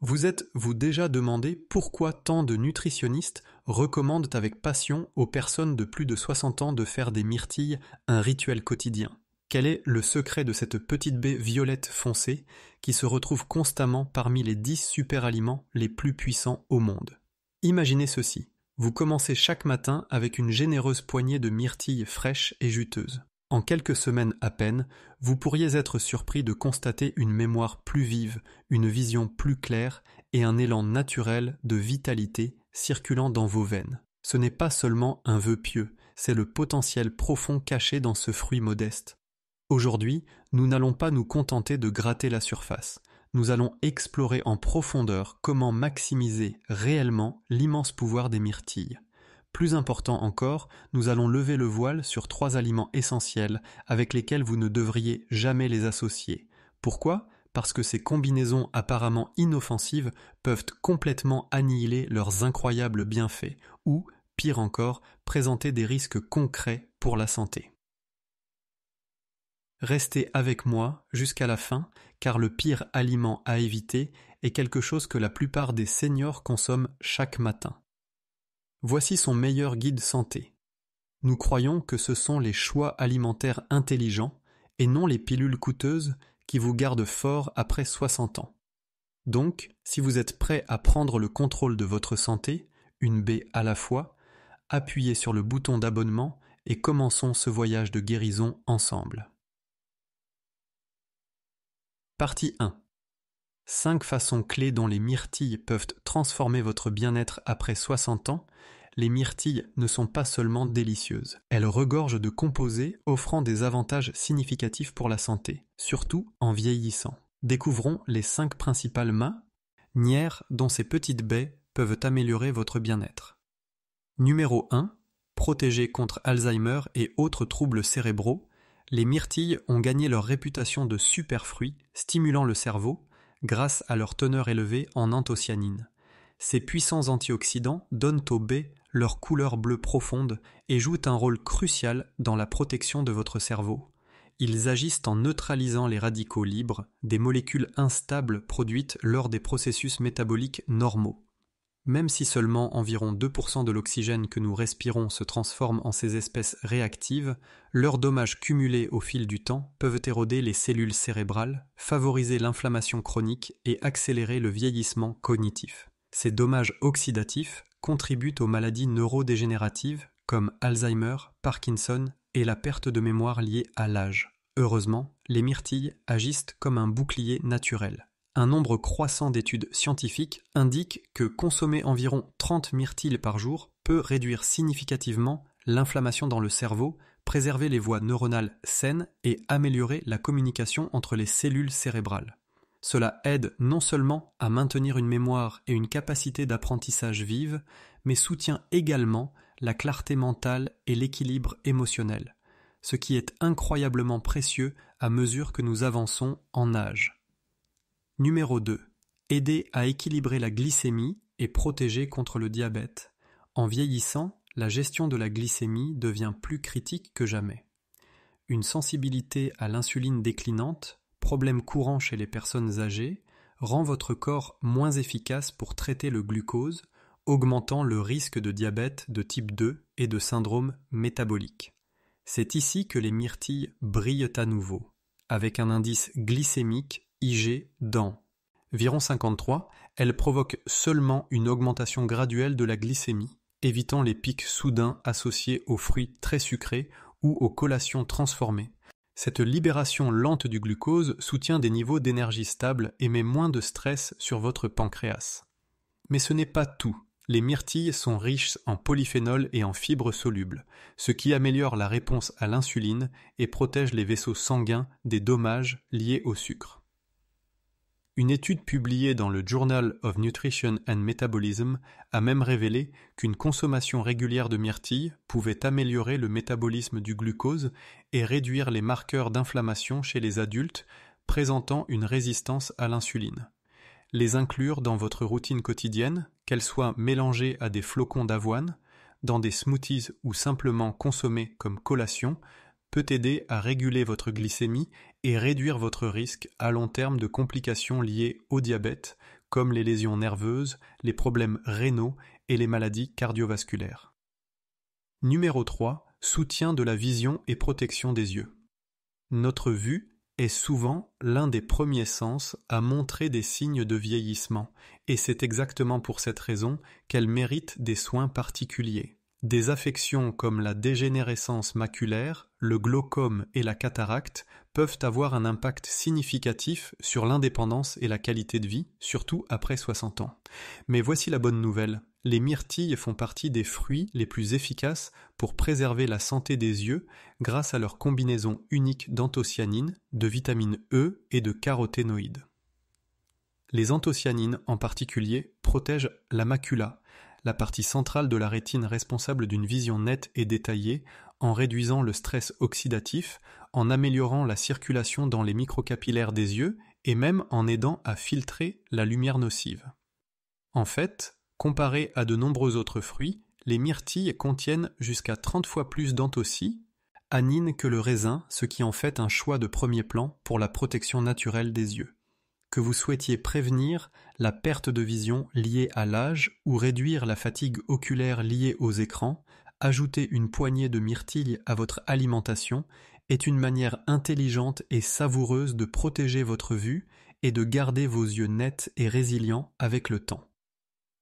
Vous êtes-vous déjà demandé pourquoi tant de nutritionnistes recommandent avec passion aux personnes de plus de 60 ans de faire des myrtilles un rituel quotidien? Quel est le secret de cette petite baie violette foncée qui se retrouve constamment parmi les 10 super-aliments les plus puissants au monde? Imaginez ceci, vous commencez chaque matin avec une généreuse poignée de myrtilles fraîches et juteuses. En quelques semaines à peine, vous pourriez être surpris de constater une mémoire plus vive, une vision plus claire et un élan naturel de vitalité circulant dans vos veines. Ce n'est pas seulement un vœu pieux, c'est le potentiel profond caché dans ce fruit modeste. Aujourd'hui, nous n'allons pas nous contenter de gratter la surface. Nous allons explorer en profondeur comment maximiser réellement l'immense pouvoir des myrtilles. Plus important encore, nous allons lever le voile sur 3 aliments essentiels avec lesquels vous ne devriez jamais les associer. Pourquoi ? Parce que ces combinaisons apparemment inoffensives peuvent complètement annihiler leurs incroyables bienfaits ou, pire encore, présenter des risques concrets pour la santé. Restez avec moi jusqu'à la fin, car le pire aliment à éviter est quelque chose que la plupart des seniors consomment chaque matin. Voici son meilleur guide santé. Nous croyons que ce sont les choix alimentaires intelligents et non les pilules coûteuses qui vous gardent fort après 60 ans. Donc, si vous êtes prêt à prendre le contrôle de votre santé, une baie à la fois, appuyez sur le bouton d'abonnement et commençons ce voyage de guérison ensemble. Partie 1. 5 façons clés dont les myrtilles peuvent transformer votre bien-être après 60 ans. Les myrtilles ne sont pas seulement délicieuses. Elles regorgent de composés offrant des avantages significatifs pour la santé, surtout en vieillissant. Découvrons les 5 principales manières dont ces petites baies peuvent améliorer votre bien-être. Numéro 1. Protéger contre Alzheimer et autres troubles cérébraux. Les myrtilles ont gagné leur réputation de superfruits, stimulant le cerveau, grâce à leur teneur élevée en anthocyanine. Ces puissants antioxydants donnent aux baies leur couleur bleue profonde et jouent un rôle crucial dans la protection de votre cerveau. Ils agissent en neutralisant les radicaux libres, des molécules instables produites lors des processus métaboliques normaux. Même si seulement environ 2% de l'oxygène que nous respirons se transforme en ces espèces réactives, leurs dommages cumulés au fil du temps peuvent éroder les cellules cérébrales, favoriser l'inflammation chronique et accélérer le vieillissement cognitif. Ces dommages oxydatifs contribuent aux maladies neurodégénératives comme Alzheimer, Parkinson et la perte de mémoire liée à l'âge. Heureusement, les myrtilles agissent comme un bouclier naturel. Un nombre croissant d'études scientifiques indique que consommer environ 30 myrtilles par jour peut réduire significativement l'inflammation dans le cerveau, préserver les voies neuronales saines et améliorer la communication entre les cellules cérébrales. Cela aide non seulement à maintenir une mémoire et une capacité d'apprentissage vive, mais soutient également la clarté mentale et l'équilibre émotionnel, ce qui est incroyablement précieux à mesure que nous avançons en âge. Numéro 2. Aider à équilibrer la glycémie et protéger contre le diabète. En vieillissant, la gestion de la glycémie devient plus critique que jamais. Une sensibilité à l'insuline déclinante, problème courant chez les personnes âgées, rend votre corps moins efficace pour traiter le glucose, augmentant le risque de diabète de type 2 et de syndrome métabolique. C'est ici que les myrtilles brillent à nouveau, avec un indice glycémique IG d'environ 53, elle provoque seulement une augmentation graduelle de la glycémie, évitant les pics soudains associés aux fruits très sucrés ou aux collations transformées. Cette libération lente du glucose soutient des niveaux d'énergie stables et met moins de stress sur votre pancréas. Mais ce n'est pas tout. Les myrtilles sont riches en polyphénols et en fibres solubles, ce qui améliore la réponse à l'insuline et protège les vaisseaux sanguins des dommages liés au sucre. Une étude publiée dans le Journal of Nutrition and Metabolism a même révélé qu'une consommation régulière de myrtilles pouvait améliorer le métabolisme du glucose et réduire les marqueurs d'inflammation chez les adultes présentant une résistance à l'insuline. Les inclure dans votre routine quotidienne, qu'elles soient mélangées à des flocons d'avoine, dans des smoothies ou simplement consommées comme collation, peut aider à réguler votre glycémie et réduire votre risque à long terme de complications liées au diabète, comme les lésions nerveuses, les problèmes rénaux et les maladies cardiovasculaires. Numéro 3. Soutien de la vision et protection des yeux. Notre vue est souvent l'un des premiers sens à montrer des signes de vieillissement, et c'est exactement pour cette raison qu'elle mérite des soins particuliers. Des affections comme la dégénérescence maculaire, le glaucome et la cataracte peuvent avoir un impact significatif sur l'indépendance et la qualité de vie, surtout après 60 ans. Mais voici la bonne nouvelle. Les myrtilles font partie des fruits les plus efficaces pour préserver la santé des yeux grâce à leur combinaison unique d'anthocyanines, de vitamine E et de caroténoïdes. Les anthocyanines en particulier protègent la macula, la partie centrale de la rétine responsable d'une vision nette et détaillée, en réduisant le stress oxydatif, en améliorant la circulation dans les microcapillaires des yeux et même en aidant à filtrer la lumière nocive. En fait, comparé à de nombreux autres fruits, les myrtilles contiennent jusqu'à 30 fois plus d'anthocyanines que le raisin, ce qui en fait un choix de premier plan pour la protection naturelle des yeux. Que vous souhaitiez prévenir la perte de vision liée à l'âge ou réduire la fatigue oculaire liée aux écrans, ajouter une poignée de myrtilles à votre alimentation est une manière intelligente et savoureuse de protéger votre vue et de garder vos yeux nets et résilients avec le temps.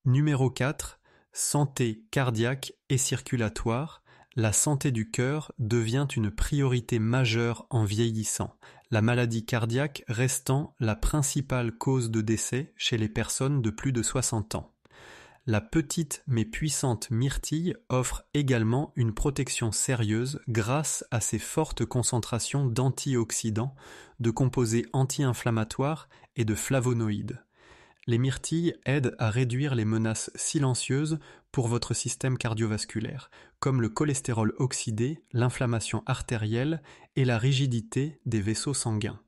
Numéro 4. Santé cardiaque et circulatoire. La santé du cœur devient une priorité majeure en vieillissant, la maladie cardiaque restant la principale cause de décès chez les personnes de plus de 60 ans. La petite mais puissante myrtille offre également une protection sérieuse grâce à ses fortes concentrations d'antioxydants, de composés anti-inflammatoires et de flavonoïdes. Les myrtilles aident à réduire les menaces silencieuses pour votre système cardiovasculaire, comme le cholestérol oxydé, l'inflammation artérielle et la rigidité des vaisseaux sanguins.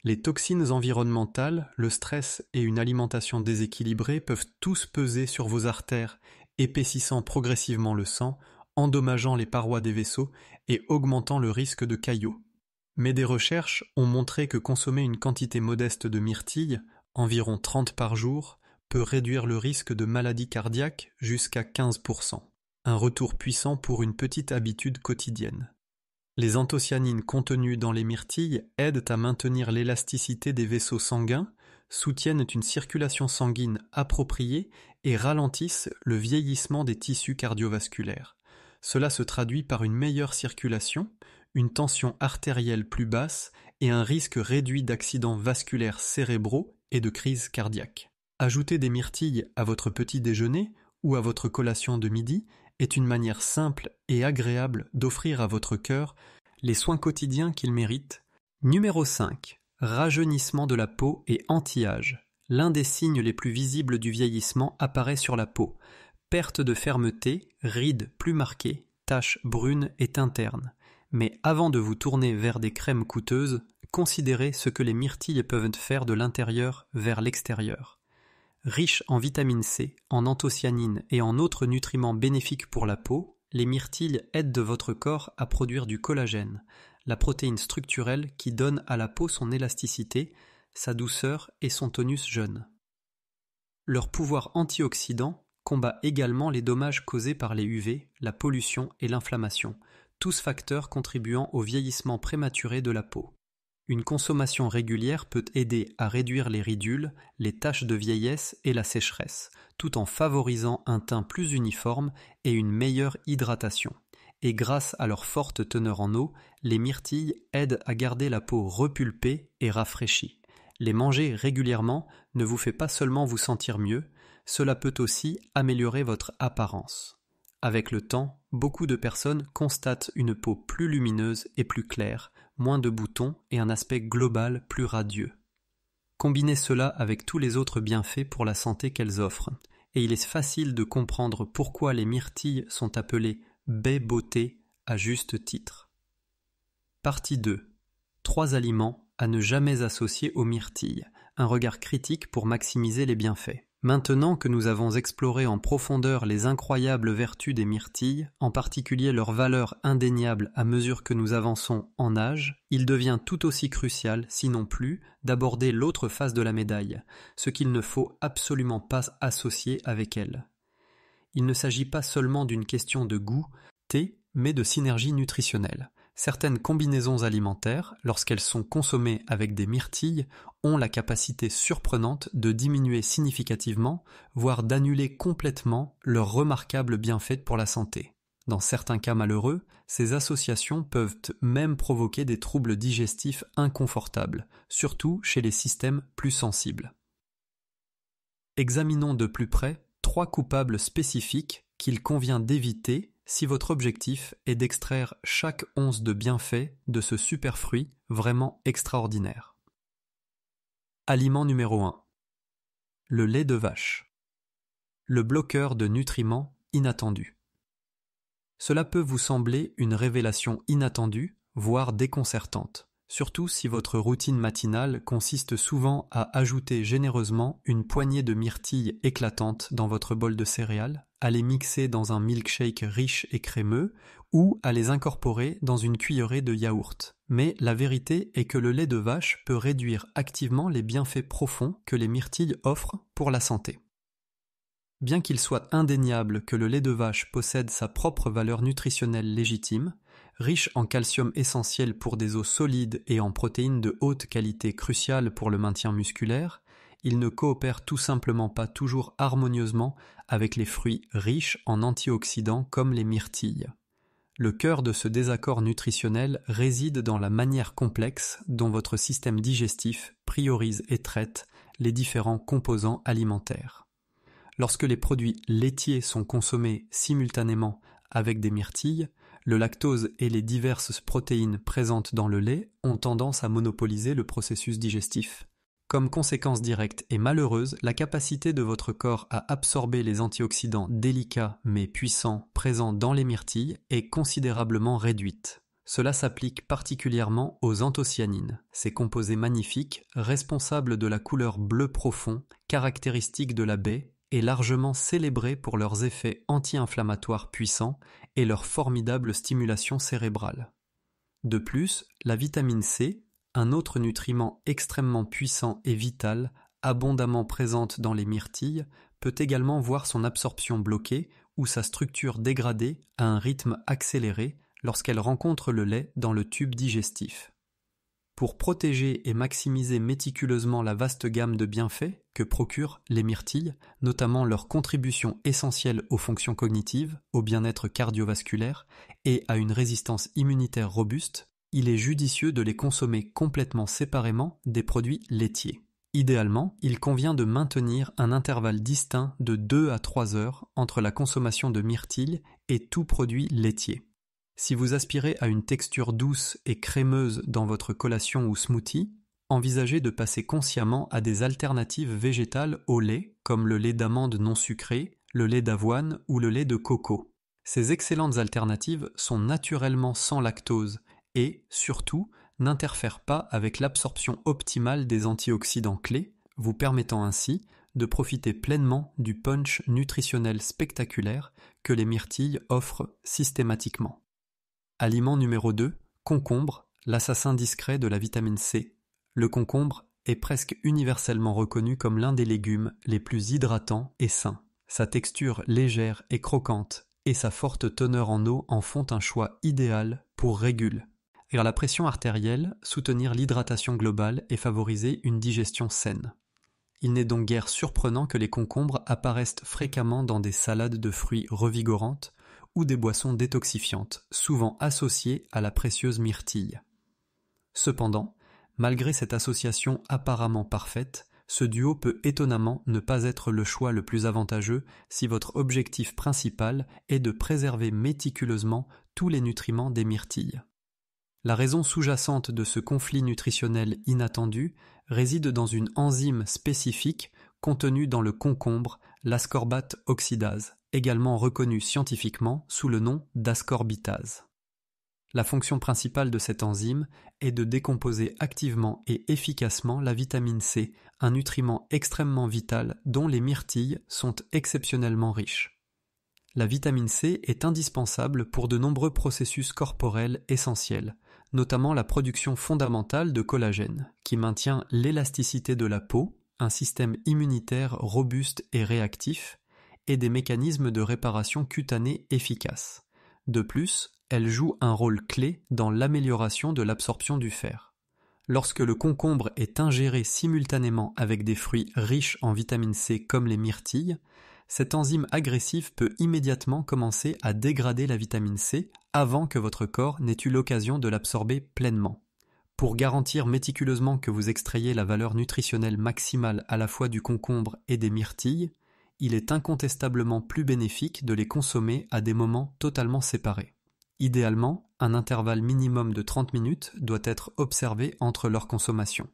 Les toxines environnementales, le stress et une alimentation déséquilibrée peuvent tous peser sur vos artères, épaississant progressivement le sang, endommageant les parois des vaisseaux et augmentant le risque de caillots. Mais des recherches ont montré que consommer une quantité modeste de myrtilles, environ 30 par jour, peut réduire le risque de maladie cardiaque jusqu'à 15%. Un retour puissant pour une petite habitude quotidienne. Les anthocyanines contenues dans les myrtilles aident à maintenir l'élasticité des vaisseaux sanguins, soutiennent une circulation sanguine appropriée et ralentissent le vieillissement des tissus cardiovasculaires. Cela se traduit par une meilleure circulation, une tension artérielle plus basse et un risque réduit d'accidents vasculaires cérébraux et de crise cardiaque. Ajouter des myrtilles à votre petit déjeuner ou à votre collation de midi est une manière simple et agréable d'offrir à votre cœur les soins quotidiens qu'il mérite. Numéro 5. Rajeunissement de la peau et anti-âge. L'un des signes les plus visibles du vieillissement apparaît sur la peau. Perte de fermeté, rides plus marquées, taches brunes et teintes ternes. Mais avant de vous tourner vers des crèmes coûteuses, considérez ce que les myrtilles peuvent faire de l'intérieur vers l'extérieur. Riches en vitamine C, en anthocyanines et en autres nutriments bénéfiques pour la peau, les myrtilles aident votre corps à produire du collagène, la protéine structurelle qui donne à la peau son élasticité, sa douceur et son tonus jeune. Leur pouvoir antioxydant combat également les dommages causés par les UV, la pollution et l'inflammation, tous facteurs contribuant au vieillissement prématuré de la peau. Une consommation régulière peut aider à réduire les ridules, les taches de vieillesse et la sécheresse, tout en favorisant un teint plus uniforme et une meilleure hydratation. Et grâce à leur forte teneur en eau, les myrtilles aident à garder la peau repulpée et rafraîchie. Les manger régulièrement ne vous fait pas seulement vous sentir mieux, cela peut aussi améliorer votre apparence. Avec le temps, beaucoup de personnes constatent une peau plus lumineuse et plus claire, moins de boutons et un aspect global plus radieux. Combinez cela avec tous les autres bienfaits pour la santé qu'elles offrent, et il est facile de comprendre pourquoi les myrtilles sont appelées « baie beauté » à juste titre. Partie 2. 3 aliments à ne jamais associer aux myrtilles, un regard critique pour maximiser les bienfaits. Maintenant que nous avons exploré en profondeur les incroyables vertus des myrtilles, en particulier leur valeur indéniable à mesure que nous avançons en âge, il devient tout aussi crucial, sinon plus, d'aborder l'autre face de la médaille, ce qu'il ne faut absolument pas associer avec elles. Il ne s'agit pas seulement d'une question de goût, mais de synergie nutritionnelle. Certaines combinaisons alimentaires, lorsqu'elles sont consommées avec des myrtilles, ont la capacité surprenante de diminuer significativement, voire d'annuler complètement leurs remarquables bienfaits pour la santé. Dans certains cas malheureux, ces associations peuvent même provoquer des troubles digestifs inconfortables, surtout chez les systèmes plus sensibles. Examinons de plus près 3 coupables spécifiques qu'il convient d'éviter si votre objectif est d'extraire chaque once de bienfait de ce superfruit vraiment extraordinaire. Aliment numéro 1. Le lait de vache. Le bloqueur de nutriments inattendus. Cela peut vous sembler une révélation inattendue, voire déconcertante, surtout si votre routine matinale consiste souvent à ajouter généreusement une poignée de myrtilles éclatantes dans votre bol de céréales, à les mixer dans un milkshake riche et crémeux ou à les incorporer dans une cuillerée de yaourt. Mais la vérité est que le lait de vache peut réduire activement les bienfaits profonds que les myrtilles offrent pour la santé. Bien qu'il soit indéniable que le lait de vache possède sa propre valeur nutritionnelle légitime, riche en calcium essentiel pour des os solides et en protéines de haute qualité cruciales pour le maintien musculaire, il ne coopère tout simplement pas toujours harmonieusement avec les fruits riches en antioxydants comme les myrtilles. Le cœur de ce désaccord nutritionnel réside dans la manière complexe dont votre système digestif priorise et traite les différents composants alimentaires. Lorsque les produits laitiers sont consommés simultanément avec des myrtilles, le lactose et les diverses protéines présentes dans le lait ont tendance à monopoliser le processus digestif. Comme conséquence directe et malheureuse, la capacité de votre corps à absorber les antioxydants délicats mais puissants présents dans les myrtilles est considérablement réduite. Cela s'applique particulièrement aux anthocyanines, ces composés magnifiques, responsables de la couleur bleu profond, caractéristique de la baie, et largement célébrés pour leurs effets anti-inflammatoires puissants et leur formidable stimulation cérébrale. De plus, la vitamine C, un autre nutriment extrêmement puissant et vital, abondamment présente dans les myrtilles, peut également voir son absorption bloquée ou sa structure dégradée à un rythme accéléré lorsqu'elle rencontre le lait dans le tube digestif. Pour protéger et maximiser méticuleusement la vaste gamme de bienfaits que procurent les myrtilles, notamment leur contribution essentielle aux fonctions cognitives, au bien-être cardiovasculaire et à une résistance immunitaire robuste, il est judicieux de les consommer complètement séparément des produits laitiers. Idéalement, il convient de maintenir un intervalle distinct de 2 à 3 heures entre la consommation de myrtilles et tout produit laitier. Si vous aspirez à une texture douce et crémeuse dans votre collation ou smoothie, envisagez de passer consciemment à des alternatives végétales au lait, comme le lait d'amande non sucré, le lait d'avoine ou le lait de coco. Ces excellentes alternatives sont naturellement sans lactose et, surtout, n'interfèrent pas avec l'absorption optimale des antioxydants clés, vous permettant ainsi de profiter pleinement du punch nutritionnel spectaculaire que les myrtilles offrent systématiquement. Aliment numéro 2, concombre, l'assassin discret de la vitamine C. Le concombre est presque universellement reconnu comme l'un des légumes les plus hydratants et sains. Sa texture légère et croquante et sa forte teneur en eau en font un choix idéal pour réguler la pression artérielle, soutenir l'hydratation globale et favoriser une digestion saine. Il n'est donc guère surprenant que les concombres apparaissent fréquemment dans des salades de fruits revigorantes ou des boissons détoxifiantes, souvent associées à la précieuse myrtille. Cependant, malgré cette association apparemment parfaite, ce duo peut étonnamment ne pas être le choix le plus avantageux si votre objectif principal est de préserver méticuleusement tous les nutriments des myrtilles. La raison sous-jacente de ce conflit nutritionnel inattendu réside dans une enzyme spécifique contenue dans le concombre, l'ascorbate oxydase, également reconnue scientifiquement sous le nom d'ascorbitase. La fonction principale de cette enzyme est de décomposer activement et efficacement la vitamine C, un nutriment extrêmement vital dont les myrtilles sont exceptionnellement riches. La vitamine C est indispensable pour de nombreux processus corporels essentiels, notamment la production fondamentale de collagène, qui maintient l'élasticité de la peau, un système immunitaire robuste et réactif, et des mécanismes de réparation cutanée efficaces. De plus, elle joue un rôle clé dans l'amélioration de l'absorption du fer. Lorsque le concombre est ingéré simultanément avec des fruits riches en vitamine C comme les myrtilles, cette enzyme agressive peut immédiatement commencer à dégrader la vitamine C avant que votre corps n'ait eu l'occasion de l'absorber pleinement. Pour garantir méticuleusement que vous extrayez la valeur nutritionnelle maximale à la fois du concombre et des myrtilles, il est incontestablement plus bénéfique de les consommer à des moments totalement séparés. Idéalement, un intervalle minimum de 30 minutes doit être observé entre leur consommation.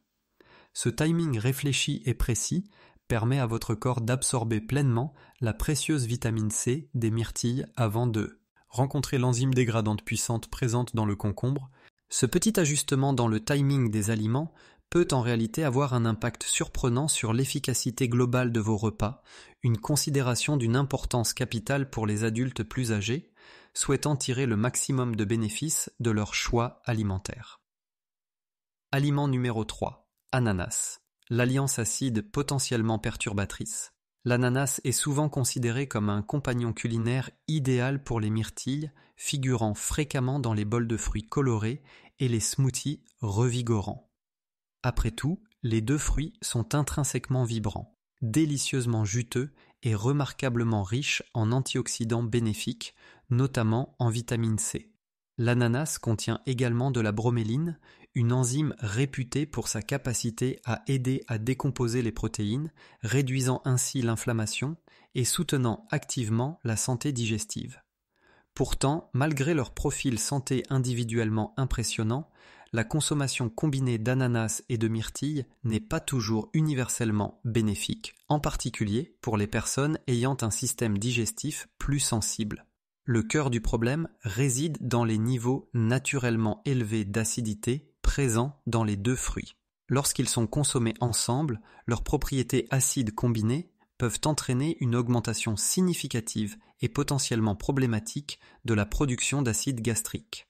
Ce timing réfléchi et précis permet à votre corps d'absorber pleinement la précieuse vitamine C des myrtilles avant de rencontrer l'enzyme dégradante puissante présente dans le concombre. Ce petit ajustement dans le timing des aliments peut en réalité avoir un impact surprenant sur l'efficacité globale de vos repas, une considération d'une importance capitale pour les adultes plus âgés, souhaitant tirer le maximum de bénéfices de leur choix alimentaire. Aliment numéro 3. Ananas. L'alliance acide potentiellement perturbatrice. L'ananas est souvent considéré comme un compagnon culinaire idéal pour les myrtilles, figurant fréquemment dans les bols de fruits colorés et les smoothies revigorants. Après tout, les deux fruits sont intrinsèquement vibrants, délicieusement juteux et remarquablement riches en antioxydants bénéfiques, notamment en vitamine C. L'ananas contient également de la broméline, une enzyme réputée pour sa capacité à aider à décomposer les protéines, réduisant ainsi l'inflammation et soutenant activement la santé digestive. Pourtant, malgré leur profil santé individuellement impressionnant, la consommation combinée d'ananas et de myrtilles n'est pas toujours universellement bénéfique, en particulier pour les personnes ayant un système digestif plus sensible. Le cœur du problème réside dans les niveaux naturellement élevés d'acidité présents dans les deux fruits. Lorsqu'ils sont consommés ensemble, leurs propriétés acides combinées peuvent entraîner une augmentation significative et potentiellement problématique de la production d'acide gastrique.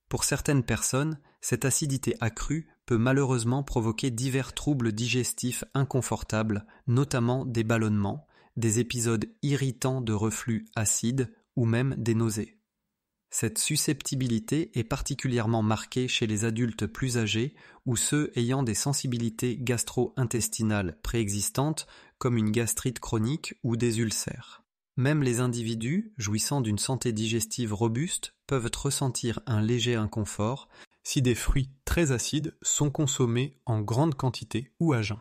Pour certaines personnes, cette acidité accrue peut malheureusement provoquer divers troubles digestifs inconfortables, notamment des ballonnements, des épisodes irritants de reflux acide ou même des nausées. Cette susceptibilité est particulièrement marquée chez les adultes plus âgés ou ceux ayant des sensibilités gastro-intestinales préexistantes comme une gastrite chronique ou des ulcères. Même les individus jouissant d'une santé digestive robuste peuvent ressentir un léger inconfort si des fruits très acides sont consommés en grande quantité ou à jeun.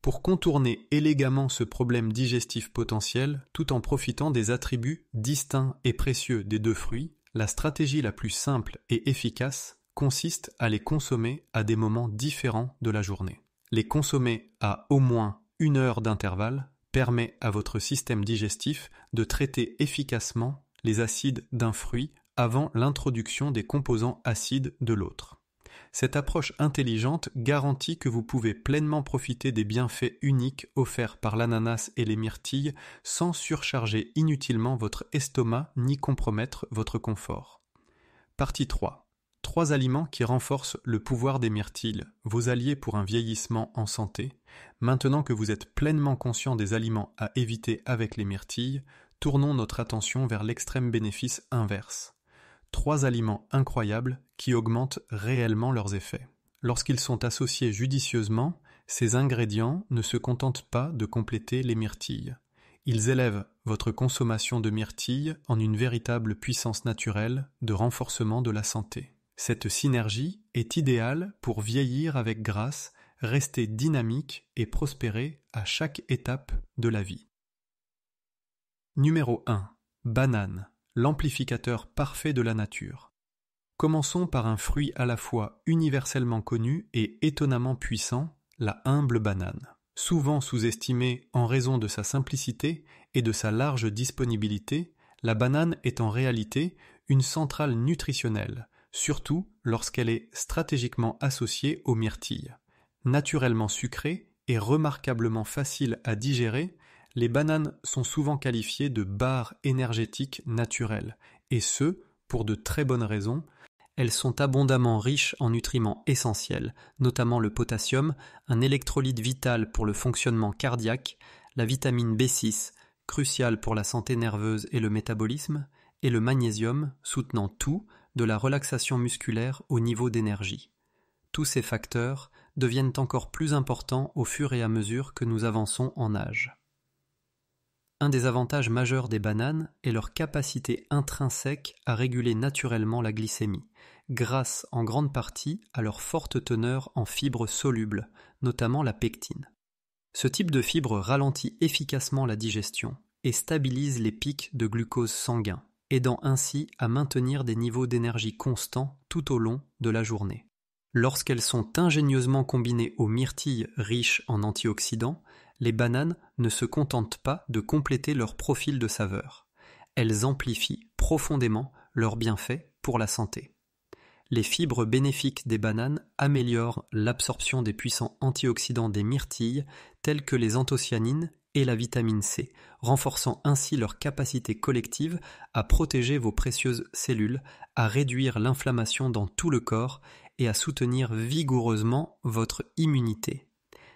Pour contourner élégamment ce problème digestif potentiel, tout en profitant des attributs distincts et précieux des deux fruits, la stratégie la plus simple et efficace consiste à les consommer à des moments différents de la journée. Les consommer à au moins 1 heure d'intervalle permet à votre système digestif de traiter efficacement les acides d'un fruit avant l'introduction des composants acides de l'autre. Cette approche intelligente garantit que vous pouvez pleinement profiter des bienfaits uniques offerts par l'ananas et les myrtilles sans surcharger inutilement votre estomac ni compromettre votre confort. Partie 3. 3 aliments qui renforcent le pouvoir des myrtilles, vos alliés pour un vieillissement en santé. Maintenant que vous êtes pleinement conscient des aliments à éviter avec les myrtilles, tournons notre attention vers l'extrême bénéfice inverse. 3 aliments incroyables qui augmentent réellement leurs effets. Lorsqu'ils sont associés judicieusement, ces ingrédients ne se contentent pas de compléter les myrtilles. Ils élèvent votre consommation de myrtilles en une véritable puissance naturelle de renforcement de la santé. Cette synergie est idéale pour vieillir avec grâce, rester dynamique et prospérer à chaque étape de la vie. Numéro 1. Banane. L'amplificateur parfait de la nature. Commençons par un fruit à la fois universellement connu et étonnamment puissant, la humble banane. Souvent sous-estimée en raison de sa simplicité et de sa large disponibilité, la banane est en réalité une centrale nutritionnelle, surtout lorsqu'elle est stratégiquement associée aux myrtilles. Naturellement sucrées et remarquablement faciles à digérer, les bananes sont souvent qualifiées de barres énergétiques naturelles, et ce, pour de très bonnes raisons. Elles sont abondamment riches en nutriments essentiels, notamment le potassium, un électrolyte vital pour le fonctionnement cardiaque, la vitamine B6, cruciale pour la santé nerveuse et le métabolisme, et le magnésium, soutenant tout, de la relaxation musculaire au niveau d'énergie. Tous ces facteurs deviennent encore plus importants au fur et à mesure que nous avançons en âge. Un des avantages majeurs des bananes est leur capacité intrinsèque à réguler naturellement la glycémie, grâce en grande partie à leur forte teneur en fibres solubles, notamment la pectine. Ce type de fibre ralentit efficacement la digestion et stabilise les pics de glucose sanguin, aidant ainsi à maintenir des niveaux d'énergie constants tout au long de la journée. Lorsqu'elles sont ingénieusement combinées aux myrtilles riches en antioxydants, les bananes ne se contentent pas de compléter leur profil de saveur. Elles amplifient profondément leurs bienfaits pour la santé. Les fibres bénéfiques des bananes améliorent l'absorption des puissants antioxydants des myrtilles tels que les anthocyanines et la vitamine C, renforçant ainsi leur capacité collective à protéger vos précieuses cellules, à réduire l'inflammation dans tout le corps et à soutenir vigoureusement votre immunité.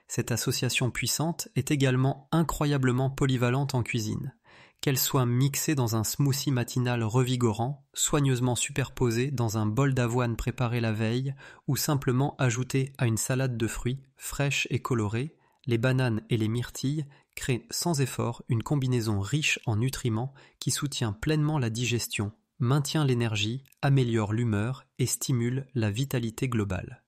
Cette association puissante est également incroyablement polyvalente en cuisine. Qu'elle soit mixée dans un smoothie matinal revigorant, soigneusement superposée dans un bol d'avoine préparé la veille, ou simplement ajoutée à une salade de fruits fraîche et colorée, les bananes et les myrtilles créent sans effort une combinaison riche en nutriments qui soutient pleinement la digestion, maintient l'énergie, améliore l'humeur et stimule la vitalité globale.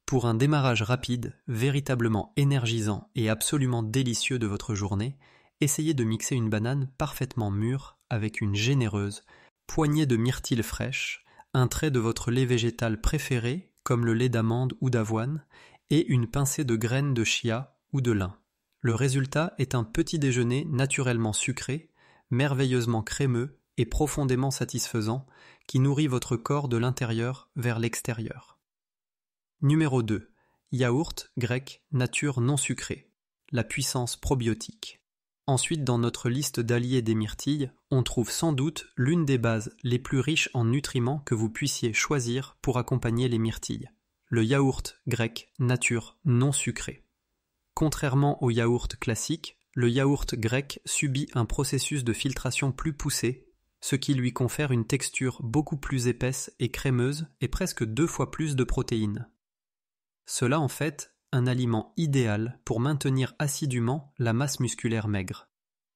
Pour un démarrage rapide, véritablement énergisant et absolument délicieux de votre journée, essayez de mixer une banane parfaitement mûre avec une généreuse poignée de myrtilles fraîches, un trait de votre lait végétal préféré, comme le lait d'amande ou d'avoine, et une pincée de graines de chia ou de lin. Le résultat est un petit déjeuner naturellement sucré, merveilleusement crémeux et profondément satisfaisant, qui nourrit votre corps de l'intérieur vers l'extérieur. Numéro 2. Yaourt grec nature non sucrée. La puissance probiotique. Ensuite, dans notre liste d'alliés des myrtilles, on trouve sans doute l'une des bases les plus riches en nutriments que vous puissiez choisir pour accompagner les myrtilles. Le yaourt grec nature non sucrée. Contrairement au yaourt classique, le yaourt grec subit un processus de filtration plus poussé, ce qui lui confère une texture beaucoup plus épaisse et crémeuse et presque 2 fois plus de protéines. Cela en fait un aliment idéal pour maintenir assidûment la masse musculaire maigre.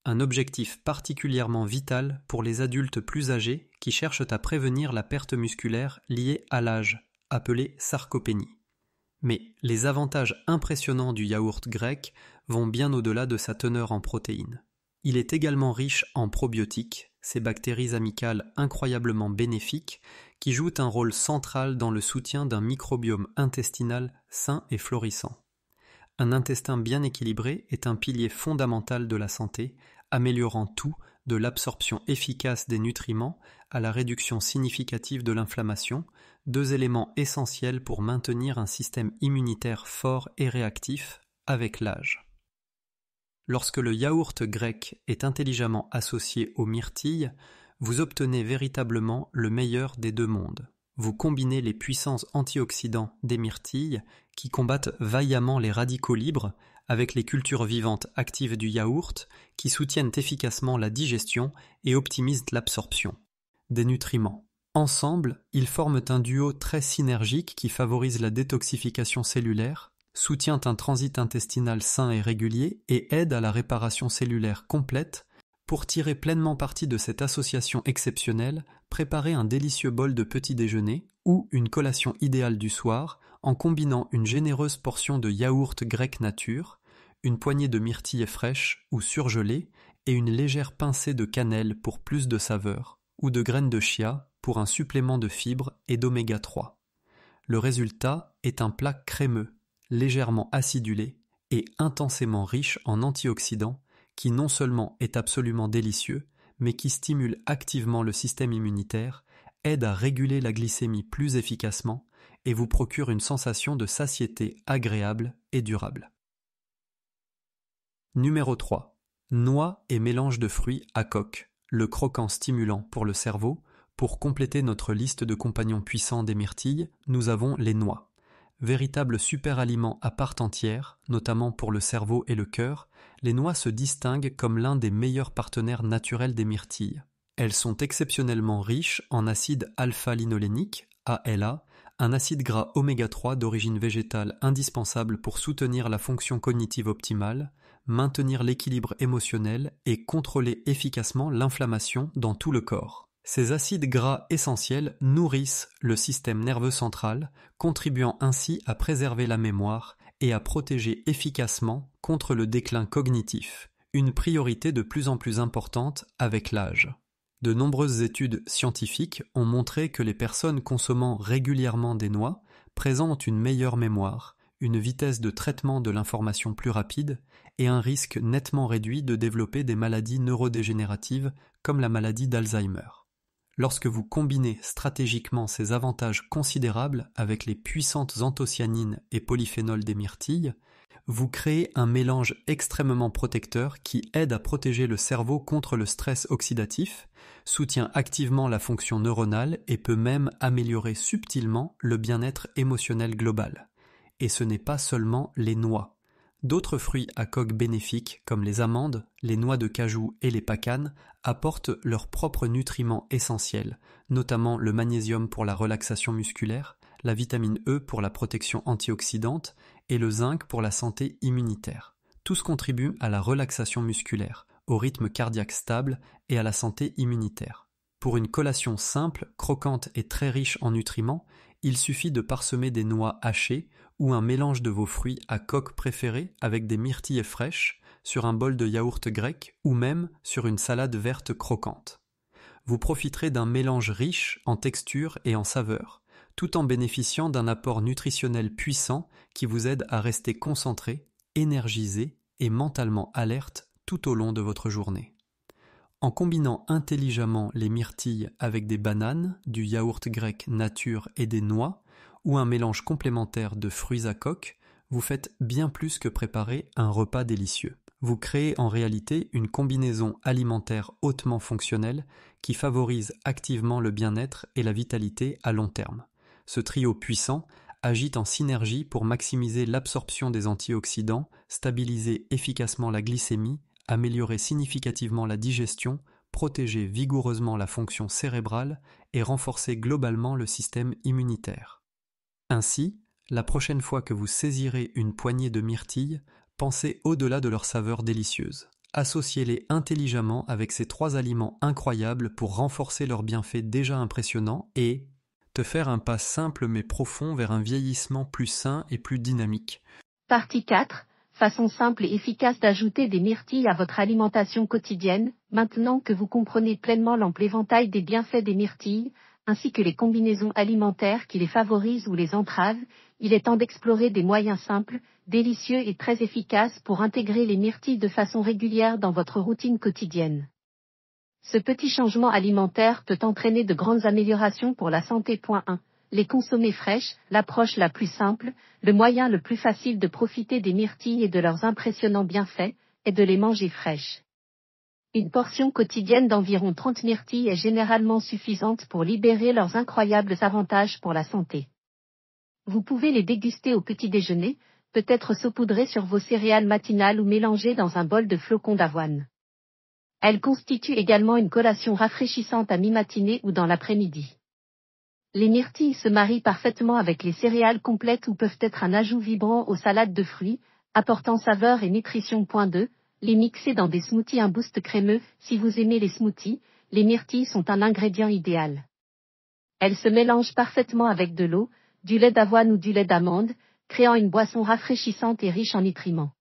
Un objectif particulièrement vital pour les adultes plus âgés qui cherchent à prévenir la perte musculaire liée à l'âge, appelée sarcopénie. Mais les avantages impressionnants du yaourt grec vont bien au-delà de sa teneur en protéines. Il est également riche en probiotiques, ces bactéries amicales incroyablement bénéfiques qui jouent un rôle central dans le soutien d'un microbiome intestinal sain et florissant. Un intestin bien équilibré est un pilier fondamental de la santé, améliorant tout de l'absorption efficace des nutriments à la réduction significative de l'inflammation, 2 éléments essentiels pour maintenir un système immunitaire fort et réactif avec l'âge. Lorsque le yaourt grec est intelligemment associé aux myrtilles, vous obtenez véritablement le meilleur des 2 mondes. Vous combinez les puissants antioxydants des myrtilles qui combattent vaillamment les radicaux libres avec les cultures vivantes actives du yaourt qui soutiennent efficacement la digestion et optimisent l'absorption des nutriments. Ensemble, ils forment un duo très synergique qui favorise la détoxification cellulaire, soutient un transit intestinal sain et régulier et aide à la réparation cellulaire complète. Pour tirer pleinement parti de cette association exceptionnelle, préparez un délicieux bol de petit déjeuner ou une collation idéale du soir en combinant une généreuse portion de yaourt grec nature, une poignée de myrtilles fraîches ou surgelées et une légère pincée de cannelle pour plus de saveur, ou de graines de chia pour un supplément de fibres et d'oméga 3. Le résultat est un plat crémeux, légèrement acidulé et intensément riche en antioxydants qui non seulement est absolument délicieux, mais qui stimule activement le système immunitaire, aide à réguler la glycémie plus efficacement et vous procure une sensation de satiété agréable et durable. Numéro 3. Noix et mélange de fruits à coque, le croquant stimulant pour le cerveau. Pour compléter notre liste de compagnons puissants des myrtilles, nous avons les noix. Véritable super-aliment à part entière, notamment pour le cerveau et le cœur, les noix se distinguent comme l'un des meilleurs partenaires naturels des myrtilles. Elles sont exceptionnellement riches en acide alpha-linolénique, ALA, un acide gras oméga 3 d'origine végétale indispensable pour soutenir la fonction cognitive optimale, maintenir l'équilibre émotionnel et contrôler efficacement l'inflammation dans tout le corps. Ces acides gras essentiels nourrissent le système nerveux central, contribuant ainsi à préserver la mémoire et à protéger efficacement contre le déclin cognitif, une priorité de plus en plus importante avec l'âge. De nombreuses études scientifiques ont montré que les personnes consommant régulièrement des noix présentent une meilleure mémoire, une vitesse de traitement de l'information plus rapide et un risque nettement réduit de développer des maladies neurodégénératives comme la maladie d'Alzheimer. Lorsque vous combinez stratégiquement ces avantages considérables avec les puissantes anthocyanines et polyphénols des myrtilles, vous créez un mélange extrêmement protecteur qui aide à protéger le cerveau contre le stress oxydatif, soutient activement la fonction neuronale et peut même améliorer subtilement le bien-être émotionnel global. Et ce n'est pas seulement les noix. D'autres fruits à coque bénéfiques, comme les amandes, les noix de cajou et les pacanes, apportent leurs propres nutriments essentiels, notamment le magnésium pour la relaxation musculaire, la vitamine E pour la protection antioxydante et le zinc pour la santé immunitaire. Tous contribuent à la relaxation musculaire, au rythme cardiaque stable et à la santé immunitaire. Pour une collation simple, croquante et très riche en nutriments, il suffit de parsemer des noix hachées ou un mélange de vos fruits à coque préférés avec des myrtilles fraîches sur un bol de yaourt grec ou même sur une salade verte croquante. Vous profiterez d'un mélange riche en texture et en saveur, tout en bénéficiant d'un apport nutritionnel puissant qui vous aide à rester concentré, énergisé et mentalement alerte tout au long de votre journée. En combinant intelligemment les myrtilles avec des bananes, du yaourt grec nature et des noix, ou un mélange complémentaire de fruits à coque, vous faites bien plus que préparer un repas délicieux. Vous créez en réalité une combinaison alimentaire hautement fonctionnelle qui favorise activement le bien-être et la vitalité à long terme. Ce trio puissant agit en synergie pour maximiser l'absorption des antioxydants, stabiliser efficacement la glycémie, améliorer significativement la digestion, protéger vigoureusement la fonction cérébrale et renforcer globalement le système immunitaire. Ainsi, la prochaine fois que vous saisirez une poignée de myrtilles, pensez au-delà de leur saveur délicieuse. Associez-les intelligemment avec ces 3 aliments incroyables pour renforcer leurs bienfaits déjà impressionnants et te faire un pas simple mais profond vers un vieillissement plus sain et plus dynamique. Partie 4. Façon simple et efficace d'ajouter des myrtilles à votre alimentation quotidienne. Maintenant que vous comprenez pleinement l'ample éventail des bienfaits des myrtilles, ainsi que les combinaisons alimentaires qui les favorisent ou les entravent, il est temps d'explorer des moyens simples, délicieux et très efficaces pour intégrer les myrtilles de façon régulière dans votre routine quotidienne. Ce petit changement alimentaire peut entraîner de grandes améliorations pour la santé. 1. Les consommer fraîches, l'approche la plus simple, le moyen le plus facile de profiter des myrtilles et de leurs impressionnants bienfaits, est de les manger fraîches. Une portion quotidienne d'environ 30 myrtilles est généralement suffisante pour libérer leurs incroyables avantages pour la santé. Vous pouvez les déguster au petit déjeuner, peut-être saupoudrées sur vos céréales matinales ou mélangées dans un bol de flocons d'avoine. Elles constituent également une collation rafraîchissante à mi-matinée ou dans l'après-midi. Les myrtilles se marient parfaitement avec les céréales complètes ou peuvent être un ajout vibrant aux salades de fruits, apportant saveur et nutrition. 2. Les mixer dans des smoothies. Un boost crémeux. Si vous aimez les smoothies, les myrtilles sont un ingrédient idéal. Elles se mélangent parfaitement avec de l'eau, du lait d'avoine ou du lait d'amande, créant une boisson rafraîchissante et riche en nutriments.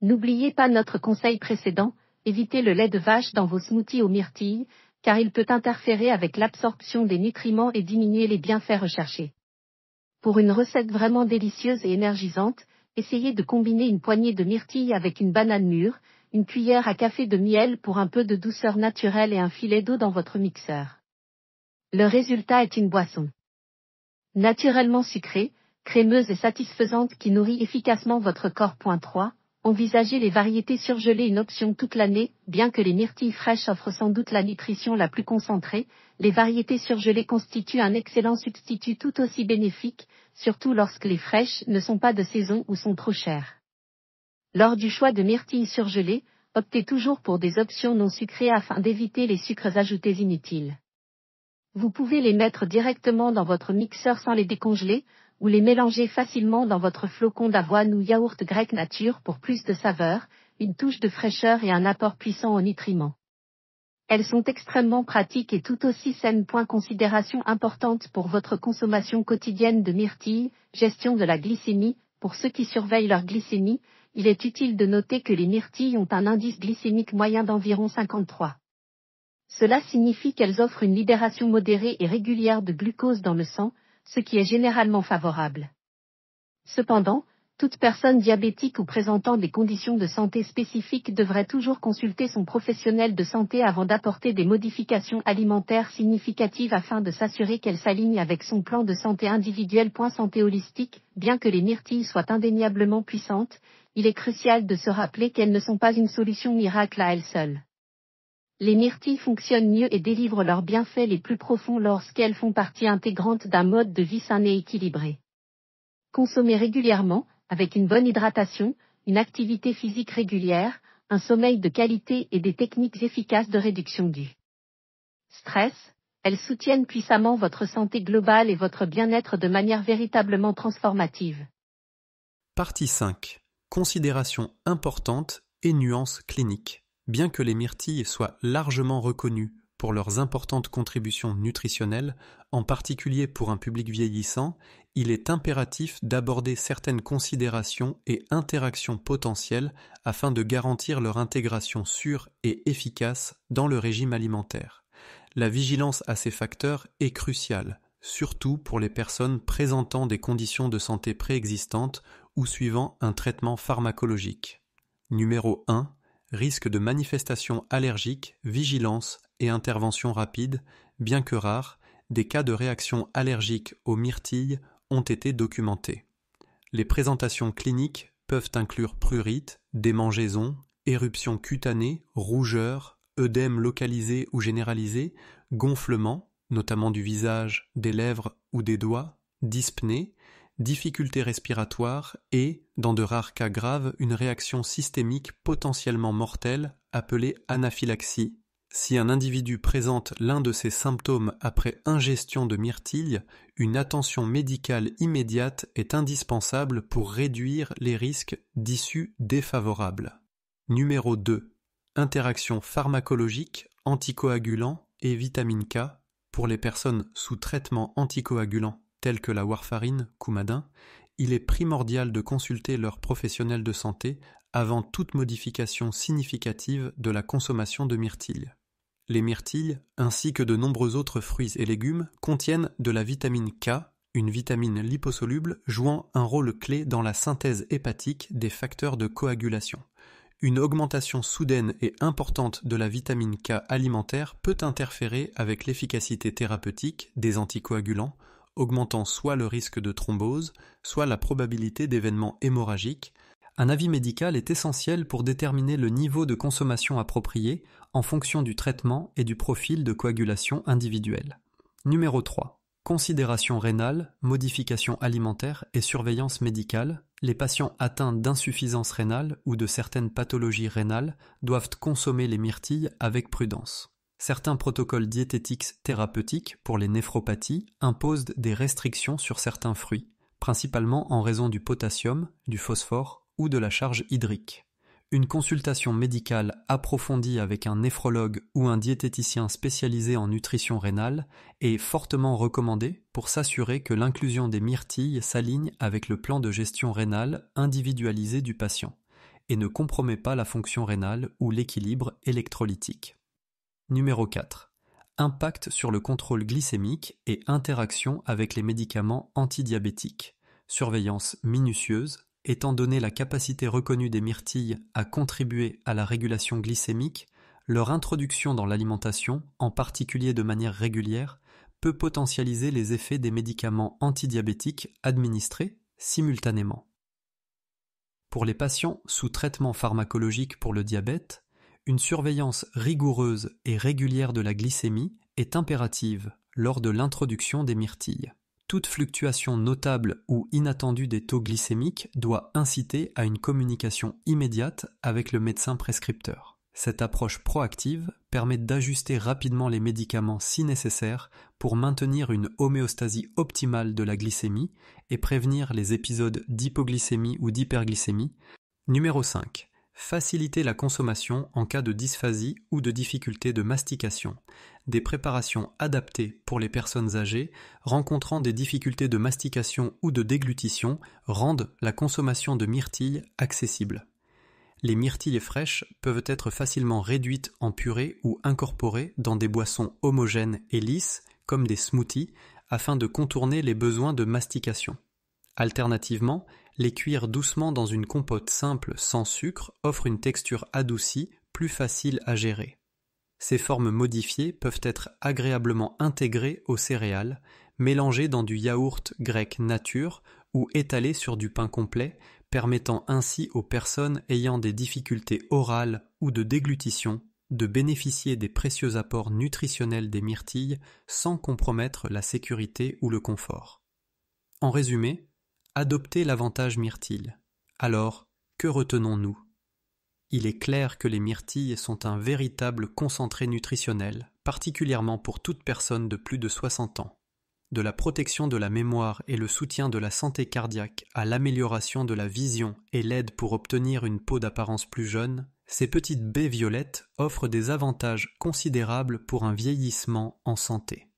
N'oubliez pas notre conseil précédent, évitez le lait de vache dans vos smoothies aux myrtilles, car il peut interférer avec l'absorption des nutriments et diminuer les bienfaits recherchés. Pour une recette vraiment délicieuse et énergisante, essayez de combiner une poignée de myrtilles avec une banane mûre, une cuillère à café de miel pour un peu de douceur naturelle et un filet d'eau dans votre mixeur. Le résultat est une boisson naturellement sucrée, crémeuse et satisfaisante qui nourrit efficacement votre corps. 3. Envisagez les variétés surgelées, une option toute l'année. Bien que les myrtilles fraîches offrent sans doute la nutrition la plus concentrée, les variétés surgelées constituent un excellent substitut tout aussi bénéfique, surtout lorsque les fraîches ne sont pas de saison ou sont trop chères. Lors du choix de myrtilles surgelées, optez toujours pour des options non sucrées afin d'éviter les sucres ajoutés inutiles. Vous pouvez les mettre directement dans votre mixeur sans les décongeler, ou les mélanger facilement dans votre flocon d'avoine ou yaourt grec nature pour plus de saveur, une touche de fraîcheur et un apport puissant en nutriments. Elles sont extrêmement pratiques et tout aussi saines. Considération importante pour votre consommation quotidienne de myrtilles, gestion de la glycémie. Pour ceux qui surveillent leur glycémie, il est utile de noter que les myrtilles ont un indice glycémique moyen d'environ 53. Cela signifie qu'elles offrent une libération modérée et régulière de glucose dans le sang, ce qui est généralement favorable. Cependant, toute personne diabétique ou présentant des conditions de santé spécifiques devrait toujours consulter son professionnel de santé avant d'apporter des modifications alimentaires significatives afin de s'assurer qu'elles s'alignent avec son plan de santé individuel. Santé holistique, bien que les myrtilles soient indéniablement puissantes, il est crucial de se rappeler qu'elles ne sont pas une solution miracle à elles seules. Les myrtilles fonctionnent mieux et délivrent leurs bienfaits les plus profonds lorsqu'elles font partie intégrante d'un mode de vie sain et équilibré. Consommez régulièrement, avec une bonne hydratation, une activité physique régulière, un sommeil de qualité et des techniques efficaces de réduction du stress, elles soutiennent puissamment votre santé globale et votre bien-être de manière véritablement transformative. Partie 5. Considérations importantes et nuances cliniques. Bien que les myrtilles soient largement reconnues pour leurs importantes contributions nutritionnelles, en particulier pour un public vieillissant, il est impératif d'aborder certaines considérations et interactions potentielles afin de garantir leur intégration sûre et efficace dans le régime alimentaire. La vigilance à ces facteurs est cruciale, surtout pour les personnes présentant des conditions de santé préexistantes ou suivant un traitement pharmacologique. Numéro 1. Risque de manifestations allergiques, vigilance et intervention rapide, bien que rares, des cas de réaction allergique aux myrtilles ont été documentés. Les présentations cliniques peuvent inclure prurite, démangeaisons, éruptions cutanées, rougeurs, œdème localisé ou généralisé, gonflement, notamment du visage, des lèvres ou des doigts, dyspnée, difficultés respiratoires et, dans de rares cas graves, une réaction systémique potentiellement mortelle appelée anaphylaxie. Si un individu présente l'un de ces symptômes après ingestion de myrtilles, une attention médicale immédiate est indispensable pour réduire les risques d'issues défavorables. Numéro 2. Interaction pharmacologique, anticoagulant et vitamine K pour les personnes sous traitement anticoagulant tels que la warfarine, Coumadin, il est primordial de consulter leur professionnel de santé avant toute modification significative de la consommation de myrtilles. Les myrtilles, ainsi que de nombreux autres fruits et légumes, contiennent de la vitamine K, une vitamine liposoluble jouant un rôle clé dans la synthèse hépatique des facteurs de coagulation. Une augmentation soudaine et importante de la vitamine K alimentaire peut interférer avec l'efficacité thérapeutique des anticoagulants, augmentant soit le risque de thrombose, soit la probabilité d'événements hémorragiques. Un avis médical est essentiel pour déterminer le niveau de consommation approprié en fonction du traitement et du profil de coagulation individuel. Numéro 3. Considération rénale, modification alimentaire et surveillance médicale. Les patients atteints d'insuffisance rénale ou de certaines pathologies rénales doivent consommer les myrtilles avec prudence. Certains protocoles diététiques thérapeutiques pour les néphropathies imposent des restrictions sur certains fruits, principalement en raison du potassium, du phosphore ou de la charge hydrique. Une consultation médicale approfondie avec un néphrologue ou un diététicien spécialisé en nutrition rénale est fortement recommandée pour s'assurer que l'inclusion des myrtilles s'aligne avec le plan de gestion rénale individualisé du patient et ne compromet pas la fonction rénale ou l'équilibre électrolytique. Numéro 4. Impact sur le contrôle glycémique et interaction avec les médicaments antidiabétiques. Surveillance minutieuse, étant donné la capacité reconnue des myrtilles à contribuer à la régulation glycémique, leur introduction dans l'alimentation, en particulier de manière régulière, peut potentialiser les effets des médicaments antidiabétiques administrés simultanément. Pour les patients sous traitement pharmacologique pour le diabète, une surveillance rigoureuse et régulière de la glycémie est impérative lors de l'introduction des myrtilles. Toute fluctuation notable ou inattendue des taux glycémiques doit inciter à une communication immédiate avec le médecin prescripteur. Cette approche proactive permet d'ajuster rapidement les médicaments si nécessaire pour maintenir une homéostasie optimale de la glycémie et prévenir les épisodes d'hypoglycémie ou d'hyperglycémie. Numéro 5. Faciliter la consommation en cas de dysphasie ou de difficulté de mastication. Des préparations adaptées pour les personnes âgées rencontrant des difficultés de mastication ou de déglutition rendent la consommation de myrtilles accessible. Les myrtilles fraîches peuvent être facilement réduites en purée ou incorporées dans des boissons homogènes et lisses comme des smoothies afin de contourner les besoins de mastication. Alternativement, les cuire doucement dans une compote simple sans sucre offre une texture adoucie plus facile à gérer. Ces formes modifiées peuvent être agréablement intégrées aux céréales, mélangées dans du yaourt grec nature ou étalées sur du pain complet, permettant ainsi aux personnes ayant des difficultés orales ou de déglutition de bénéficier des précieux apports nutritionnels des myrtilles sans compromettre la sécurité ou le confort. En résumé, adoptez l'avantage myrtille. Alors, que retenons-nous ? Il est clair que les myrtilles sont un véritable concentré nutritionnel, particulièrement pour toute personne de plus de 60 ans. De la protection de la mémoire et le soutien de la santé cardiaque à l'amélioration de la vision et l'aide pour obtenir une peau d'apparence plus jeune, ces petites baies violettes offrent des avantages considérables pour un vieillissement en santé.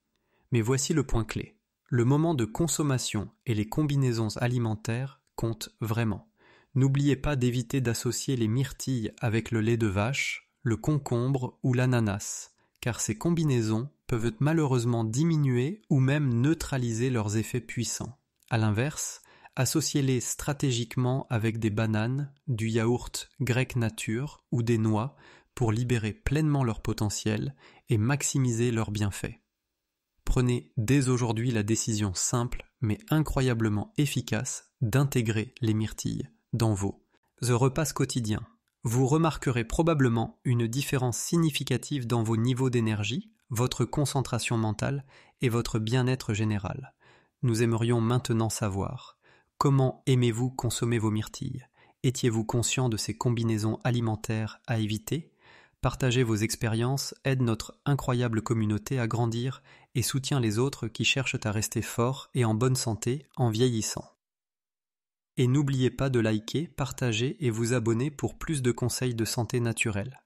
Mais voici le point clé. Le moment de consommation et les combinaisons alimentaires comptent vraiment. N'oubliez pas d'éviter d'associer les myrtilles avec le lait de vache, le concombre ou l'ananas, car ces combinaisons peuvent malheureusement diminuer ou même neutraliser leurs effets puissants. A l'inverse, associez-les stratégiquement avec des bananes, du yaourt grec nature ou des noix pour libérer pleinement leur potentiel et maximiser leurs bienfaits. Prenez dès aujourd'hui la décision simple mais incroyablement efficace d'intégrer les myrtilles dans vos repas quotidiens. Vous remarquerez probablement une différence significative dans vos niveaux d'énergie, votre concentration mentale et votre bien-être général. Nous aimerions maintenant savoir comment aimez-vous consommer vos myrtilles ? Étiez-vous conscient de ces combinaisons alimentaires à éviter ? Partagez vos expériences, aide notre incroyable communauté à grandir et soutient les autres qui cherchent à rester forts et en bonne santé en vieillissant. Et n'oubliez pas de liker, partager et vous abonner pour plus de conseils de santé naturelle.